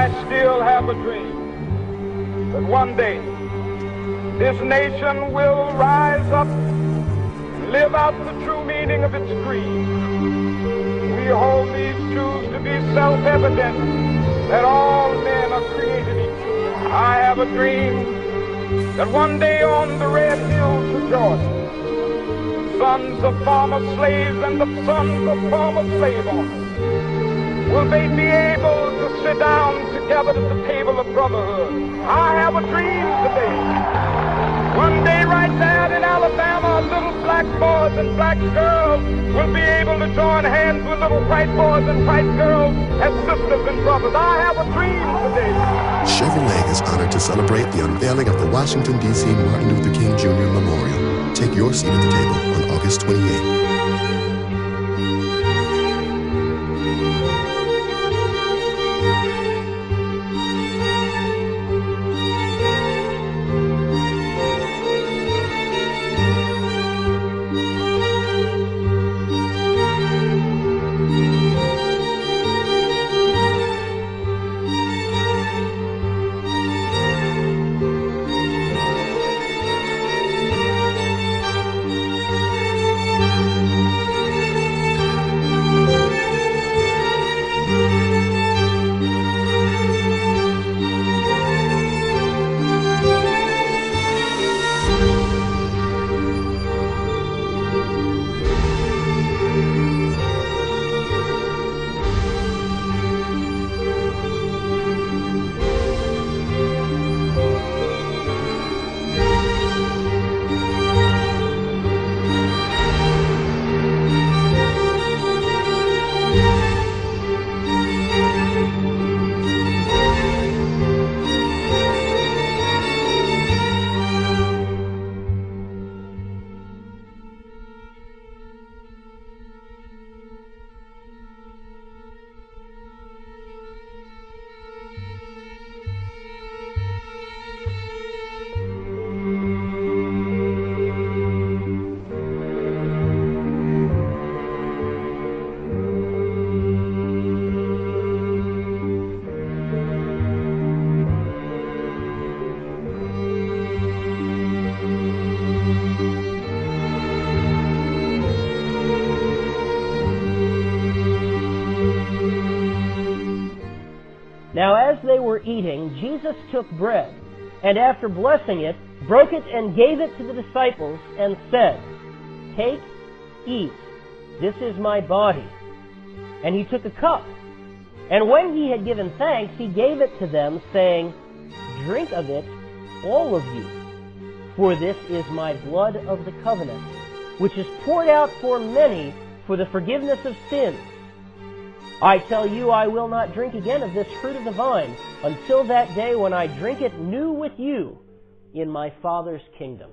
I still have a dream that one day this nation will rise up and live out the true meaning of its creed. We hold these truths to be self-evident, that all men are created equal. I have a dream that one day on the red hills of Georgia, sons of former slaves and the sons of former slave owners will they be able to sit down together at the table of brotherhood. I have a dream today. One day right there in Alabama, little black boys and black girls will be able to join hands with little white boys and white girls as sisters and brothers. I have a dream today. Chevrolet is honored to celebrate the unveiling of the Washington, D.C. Martin Luther King Jr. Memorial. Take your seat at the table on August 28th. Now as they were eating, Jesus took bread, and after blessing it, broke it and gave it to the disciples, and said, "Take, eat, this is my body." And he took a cup, and when he had given thanks, he gave it to them, saying, "Drink of it, all of you, for this is my blood of the covenant, which is poured out for many for the forgiveness of sins. I tell you, I will not drink again of this fruit of the vine until that day when I drink it new with you in my Father's kingdom."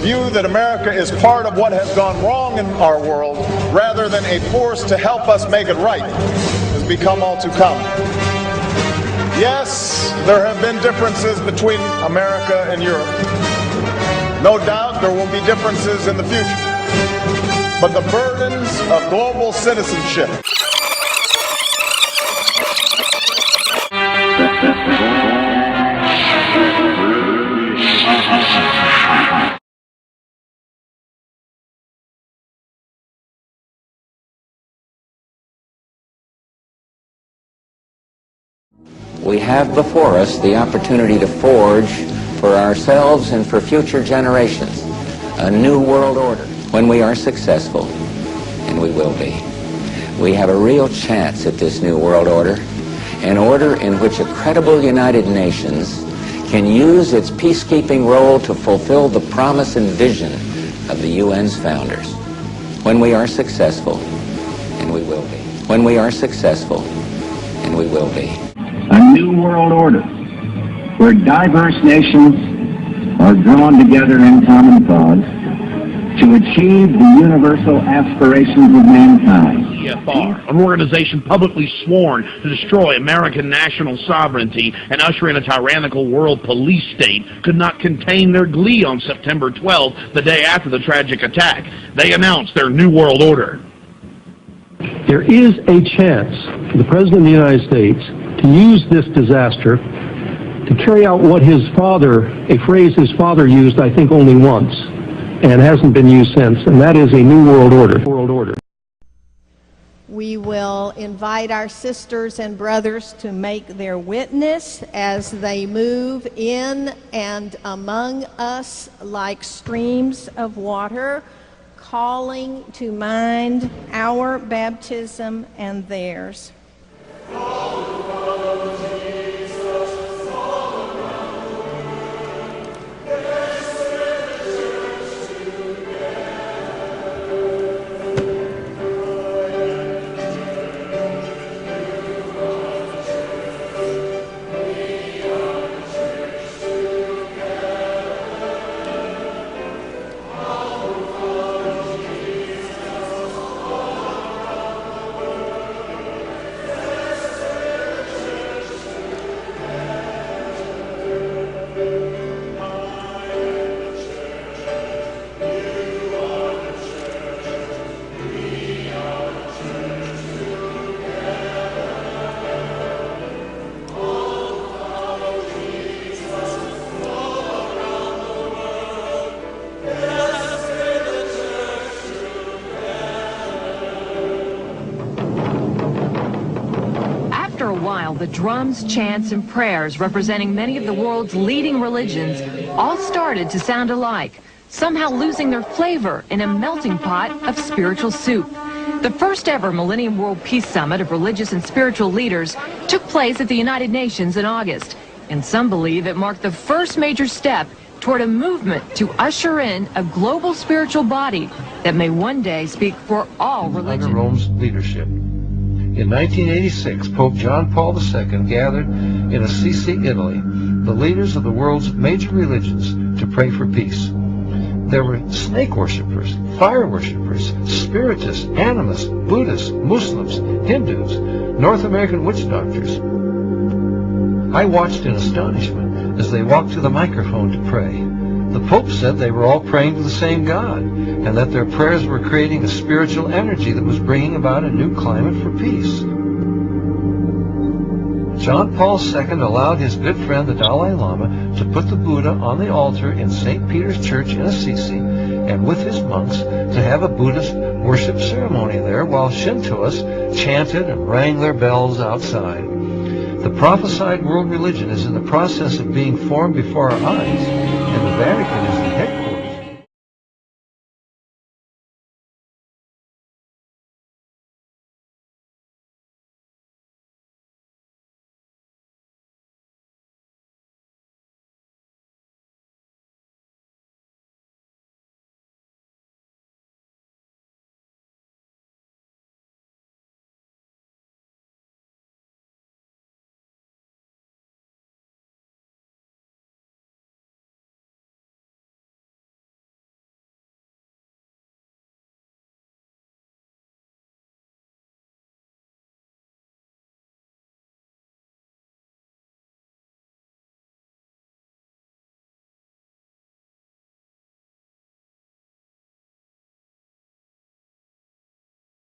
view that America is part of what has gone wrong in our world rather than a force to help us make it right has become all too common. Yes, there have been differences between America and Europe. No doubt there will be differences in the future. But the burdens of global citizenship we have before us the opportunity to forge for ourselves and for future generations a new world order. When we are successful, and we will be, we have a real chance at this new world order, an order in which a credible United Nations can use its peacekeeping role to fulfill the promise and vision of the UN's founders. When we are successful, and we will be. When we are successful, and we will be. A new world order where diverse nations are drawn together in common cause to achieve the universal aspirations of mankind. CFR, an organization publicly sworn to destroy American national sovereignty and usher in a tyrannical world police state, could not contain their glee on September 12th, the day after the tragic attack. They announced their new world order. There is a chance for the President of the United States to use this disaster to carry out what his father, a phrase his father used, I think, only once, and hasn't been used since, and that is a new world order. We will invite our sisters and brothers to make their witness as they move in and among us like streams of water, calling to mind our baptism and theirs. After a while, the drums, chants, and prayers representing many of the world's leading religions all started to sound alike, somehow losing their flavor in a melting pot of spiritual soup. The first ever Millennium World Peace Summit of religious and spiritual leaders took place at the United Nations in August, and some believe it marked the first major step toward a movement to usher in a global spiritual body that may one day speak for all religions. Under Rome's leadership. In 1986, Pope John Paul II gathered in Assisi, Italy, the leaders of the world's major religions to pray for peace. There were snake worshippers, fire worshippers, spiritists, animists, Buddhists, Muslims, Hindus, North American witch doctors. I watched in astonishment as they walked to the microphone to pray. The Pope said they were all praying to the same God, and that their prayers were creating a spiritual energy that was bringing about a new climate for peace. John Paul II allowed his good friend the Dalai Lama to put the Buddha on the altar in St. Peter's Church in Assisi, and with his monks to have a Buddhist worship ceremony there while Shintoists chanted and rang their bells outside. The prophesied world religion is in the process of being formed before our eyes, and the Vatican is the headquarters